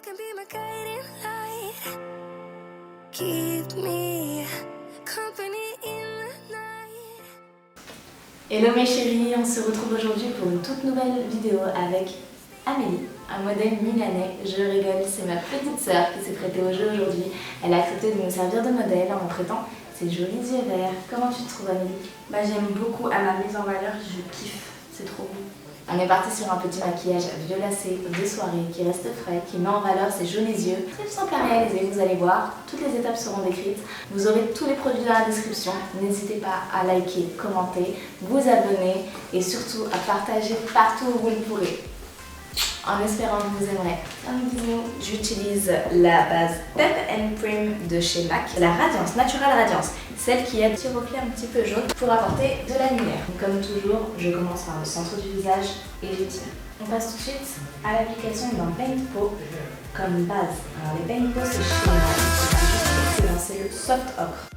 can be my guiding light. Keep me company in the night. Hello mes chéris, on se retrouve aujourd'hui pour une toute nouvelle vidéo avec Amélie, un modèle milanais. Je rigole, c'est ma petite sœur qui s'est prêtée au jeu aujourd'hui. Elle a accepté de me servir de modèle en me prêtant ses jolis yeux verts. Comment tu te trouves Amélie? J'aime beaucoup, à ma mise en valeur, je kiffe, c'est trop beau. On est parti sur un petit maquillage violacé de soirée qui reste frais, qui met en valeur ses jolis yeux. Très simple à réaliser, vous allez voir, toutes les étapes seront décrites. Vous aurez tous les produits dans la description. N'hésitez pas à liker, commenter, vous abonner et surtout à partager partout où vous le pourrez. En espérant que vous aimerez. Un bisou. J'utilise la base Pep & Prim de chez MAC, la Radiance, Natural Radiance, celle qui a des reflets un petit peu jaunes pour apporter de la lumière. Comme toujours, je commence par le centre du visage et j'étire. On passe tout de suite à l'application d'un paint pot comme base. Alors les paint pots c'est chez MAC, c'est juste excellent, c'est le soft ocre.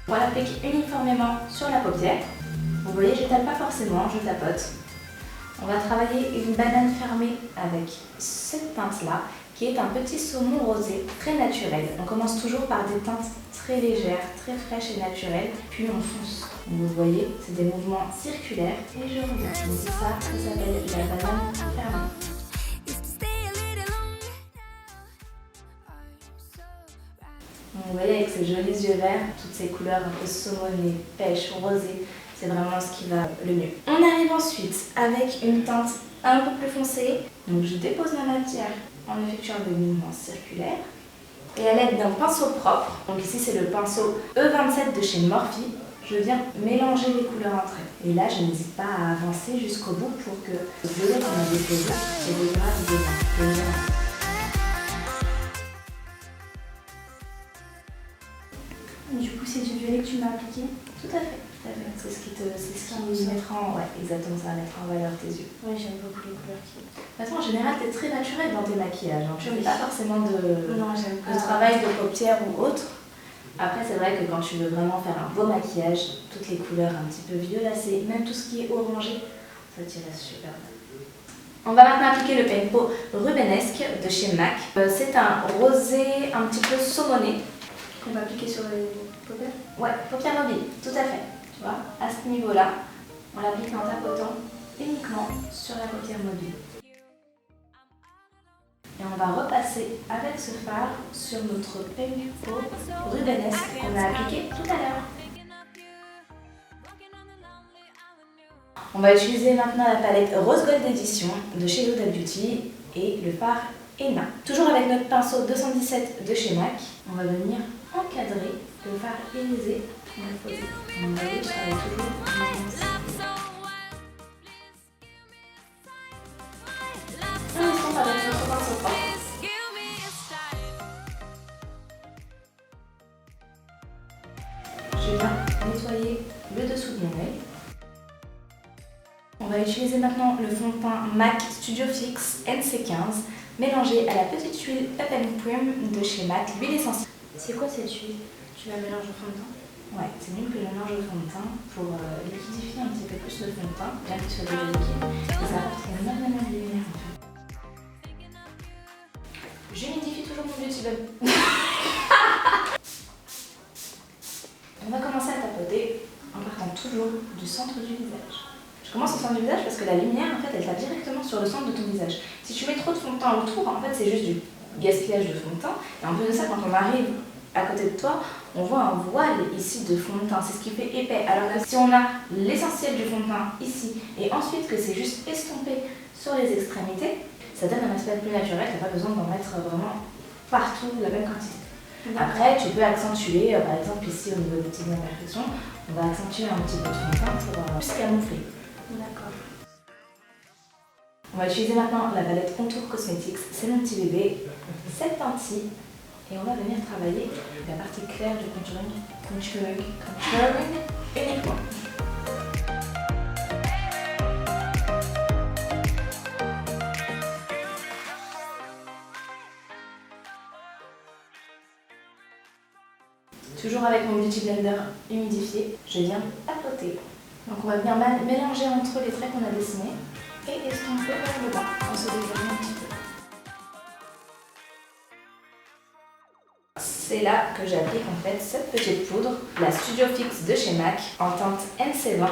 On l'applique uniformément sur la paupière. Vous voyez, je tape pas forcément, je tapote. On va travailler une banane fermée avec cette teinte-là, qui est un petit saumon rosé très naturel. On commence toujours par des teintes très légères, très fraîches et naturelles, puis on fonce. Vous voyez, c'est des mouvements circulaires et je reviens. Donc ça s'appelle la banane fermée. Vous voyez, avec ces jolis yeux verts, toutes ces couleurs un peu saumonées, pêches, rosées, c'est vraiment ce qui va le mieux. On arrive ensuite avec une teinte un peu plus foncée. Donc je dépose ma matière en effectuant des mouvements circulaires. Et à l'aide d'un pinceau propre, donc ici c'est le pinceau E27 de chez Morphe, je viens mélanger les couleurs entre elles. Et là je n'hésite pas à avancer jusqu'au bout pour que le violet qu'on a déposé se dégrade bien. Du coup, c'est du violet que tu m'as appliqué? Tout à fait. C'est ce qui mettra en... Ouais, exactement, ça va mettre en valeur tes yeux. Oui, j'aime beaucoup les couleurs qui... De toute façon, en général, tu es très naturelle dans tes maquillages. Hein. Tu ne fais pas forcément de travail de paupières ou autre. Après, c'est vrai que quand tu veux vraiment faire un beau maquillage, toutes les couleurs un petit peu violacées, même tout ce qui est orangé, ça t'irait super bien. On va maintenant appliquer le paint pot rubenesque de chez MAC. C'est un rosé un petit peu saumoné. Qu'on va appliquer sur les paupières? Ouais, paupières mobiles, tout à fait. Tu vois, à ce niveau-là, on l'applique en tapotant uniquement sur la paupière mobile. Et on va repasser avec ce fard sur notre paint pot rubenesque qu'on a appliqué tout à l'heure. On va utiliser maintenant la palette Rose Gold Edition de chez Huda Beauty et le fard Henna. Toujours avec notre pinceau 217 de chez MAC, on va venir encadrer le fard irisé qu'on a posé. On va aller travailler toujours un instant avec notre pinceau propre. Je viens nettoyer le dessous de mon œil. On va utiliser maintenant le fond de teint MAC Studio Fix NC15 mélangé à la petite huile Pep & Prim de chez MAC, l'huile essentielle. C'est quoi cette huile? Tu la mélanges au fond de teint? Ouais, c'est mieux que je mélange au fond de teint pour liquidifier un petit peu plus le fond de teint, bien qu'il soit déjà liquide. Et ça apporte énormément de lumière en fait. J'humidifie toujours mon beauty blend. On va commencer à tapoter en partant toujours du centre du visage. Je commence au centre du visage parce que la lumière en fait elle tape directement sur le centre de ton visage. Si tu mets trop de fond de teint autour, en fait c'est juste du gaspillage de fond de teint. Et en plus de ça, quand on arrive à côté de toi, on voit un voile ici de fond de teint, c'est ce qui fait épais. Alors que si on a l'essentiel du fond de teint ici et ensuite que c'est juste estompé sur les extrémités, ça donne un aspect plus naturel, tu n'as pas besoin d'en mettre vraiment partout la même quantité. Après, tu peux accentuer, par exemple ici au niveau des petites imperfections, on va accentuer un petit peu de fond de teint pour plus camoufler. D'accord. On va utiliser maintenant la palette Contour Cosmetics, c'est mon petit bébé, cette teinte-ci. Et on va venir travailler la partie claire du contouring uniquement. Toujours avec mon Beauty Blender humidifié, je viens tapoter. Donc on va venir mélanger entre les traits qu'on a dessinés et estomper vers le bas en se dégageant un petit peu. C'est là que j'applique en fait cette petite poudre, la Studio Fix de chez MAC, en teinte NC20,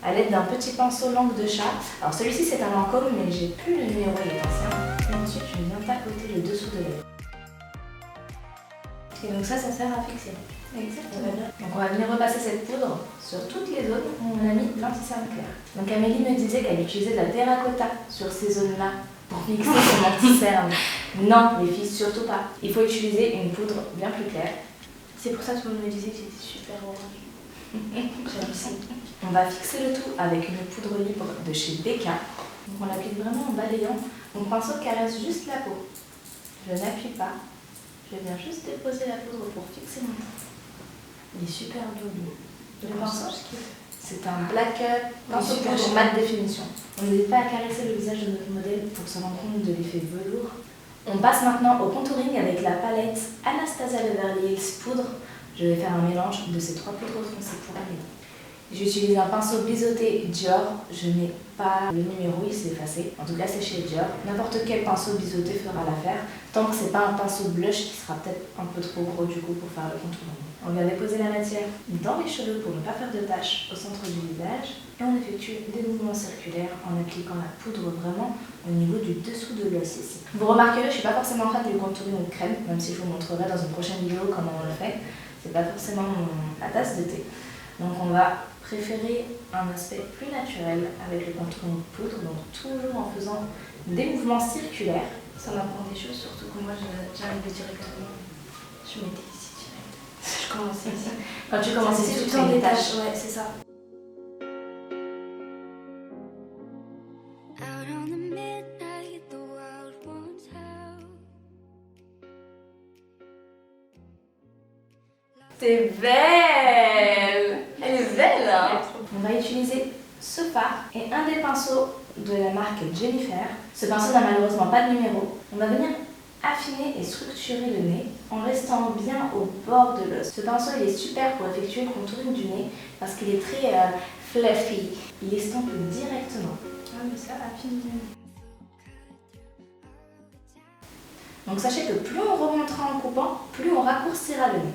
à l'aide d'un petit pinceau langue de chat. Alors celui-ci c'est un Lancôme, mais j'ai plus le numéro, il est ancien. Et ensuite je viens tapoter le dessous de l'œil. Et donc ça sert à fixer. Exactement. Donc on va venir repasser cette poudre sur toutes les zones où on a mis l'anti-cerne clair. Donc Amélie me disait qu'elle utilisait de la terracotta sur ces zones-là pour fixer son anti-cerne. Non, les filles, surtout pas. Il faut utiliser une poudre bien plus claire. C'est pour ça que tout le monde me disait que c'était super orange. J'aime aussi. On va fixer le tout avec une poudre libre de chez BK. Donc on l'applique vraiment en balayant. Mon pinceau caresse juste la peau. Je n'appuie pas. Je viens juste déposer la poudre pour fixer mon teint. Il est super beau. Le pinceau, c'est un black pinceau poudre mat définition. On n'hésite pas à caresser le visage de notre modèle pour se rendre compte de l'effet velours. On passe maintenant au contouring avec la palette Anastasia Beverly Hills Poudre. Je vais faire un mélange de ces trois poudres foncées pour aller. J'utilise un pinceau biseauté Dior. Je n'ai pas le numéro, il s'est effacé. En tout cas, c'est chez Dior. N'importe quel pinceau biseauté fera l'affaire. Tant que c'est pas un pinceau blush qui sera peut-être un peu trop gros du coup pour faire le contouring. On vient déposer la matière dans les cheveux pour ne pas faire de taches au centre du visage. Et on effectue des mouvements circulaires en appliquant la poudre vraiment au niveau du dessous de l'os ici. Vous remarquerez, je ne suis pas forcément fan du contouring de crème, même si je vous montrerai dans une prochaine vidéo comment on le fait. C'est pas forcément ma tasse de thé. Donc on va préférer un aspect plus naturel avec le contouring de poudre, donc toujours en faisant des mouvements circulaires. Ça m'apprend des choses, surtout que moi j'arrive directement. Je mettais ici direct. Je commençais ici. Quand tu commences ici, tout tu le temps fais des des tâches, taches. ouais, c'est ça. Out on the midnight, the world wants help. T'es belle! Elle est belle, hein? On va utiliser ce fard et un des pinceaux de la marque Jennifer. Ce pinceau n'a malheureusement pas de numéro. On va venir affiner et structurer le nez en restant bien au bord de l'os. Ce pinceau il est super pour effectuer le contouring du nez parce qu'il est très fluffy. Il estompe directement. Ah mais ça affine bien. Donc sachez que plus on remontera en coupant, plus on raccourcira le nez.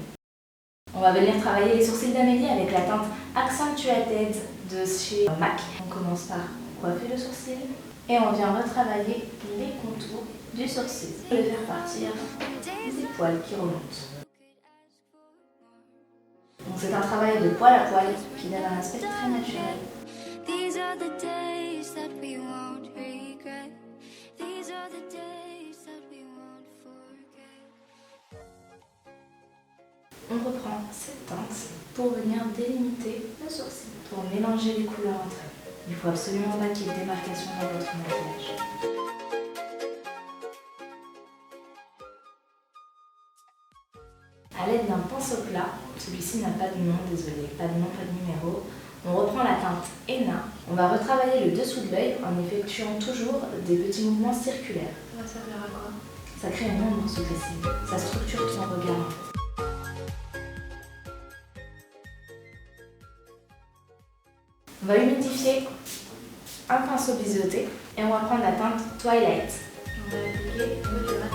On va venir travailler les sourcils d'Amélie avec la teinte Accentuated de chez MAC. On commence par coiffer le sourcil et on vient retravailler les contours du sourcil. Et faire partir des poils qui remontent. Donc c'est un travail de poil à poil qui donne un aspect très naturel. These are the days that we won't regret. These are the days that we won't forget. On reprend cette teinte pour venir délimiter le sourcil, pour mélanger les couleurs entre elles. Il faut absolument pas qu'il y ait de démarcation dans votre maquillage. A l'aide d'un pinceau plat, celui-ci n'a pas de nom, désolé, pas de nom, pas de numéro. On reprend la teinte Henna. On va retravailler le dessous de l'œil en effectuant toujours des petits mouvements circulaires. Ça va servir à quoi? Ça crée une ombre sous tes cils. Ça structure ton regard en fait. On va humidifier un pinceau biseauté et on va prendre la teinte Twilight. On va l'appliquer avec le mat.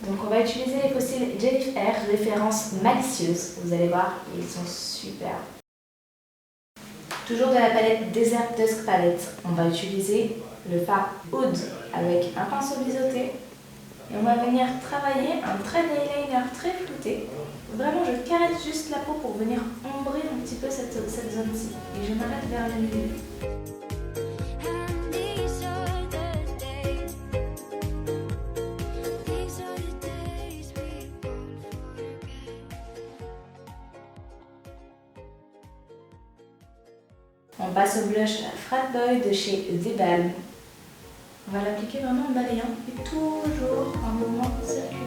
Donc on va utiliser les fossiles Jennifer, référence malicieuse. Vous allez voir, ils sont super. Toujours de la palette Desert Dusk Palette, on va utiliser le fard Oud avec un pinceau biseauté. Et on va venir travailler un trait d'eyeliner très flouté. Vraiment, je caresse juste la peau pour venir ombrer un petit peu cette zone-ci. Et je m'arrête vers le milieu. And these are the days. These are the days we won't forget. On passe au blush Frat Boy de chez The Balm. On va l'appliquer vraiment en balayant et toujours en mouvement circulaire.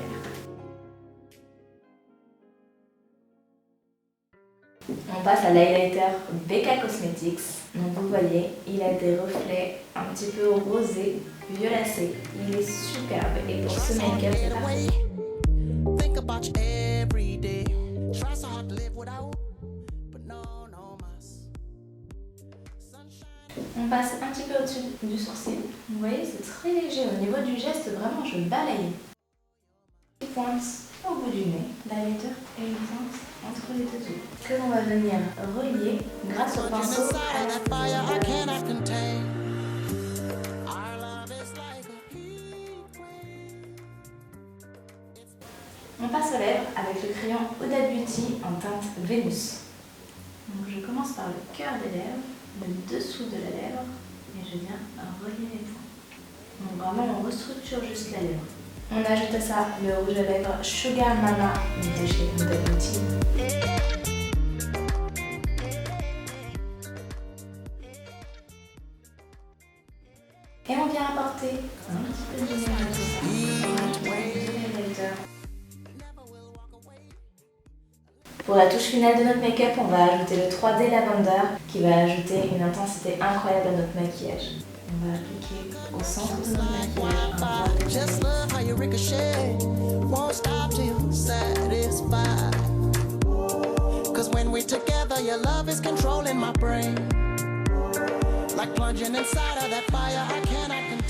On passe à l'highlighter BK Cosmetics. Donc vous voyez, il a des reflets un petit peu rosés, violacés. Il est superbe et pour ce make-up, c'est parfait. Think about you every day. Try so hard to live without, but no, no mas. Sunshine. On passe un petit peu au-dessus du sourcil. Vous voyez, c'est très léger. Au niveau du geste, vraiment, je balaye. Une pointe au bout du nez, l'highlighter et une pointe entre les deux yeux. Que l'on va venir relier grâce au pinceau à la Fire I cannot contain. Our love is like a heat wave. On passe aux lèvres avec le crayon Huda Beauty en teinte Vénus. Donc je commence par le cœur des lèvres, le dessous de la lèvre, et je viens relier les points. Donc vraiment on restructure juste la lèvre. On ajoute à ça le rouge à lèvres Sugar Mama de chez Huda Beauty. Et on vient apporter un petit peu de lumière à tout ça. Pour la touche finale de notre make-up, on va ajouter le 3D Lavender qui va ajouter une intensité incroyable à notre maquillage. On va appliquer au centre de notre maquillage un point Just love how you ricochet. Won't stop till you're satisfied. Cause when we're together, your love is controlling my brain. Like plunging inside of that fire I cannot contain.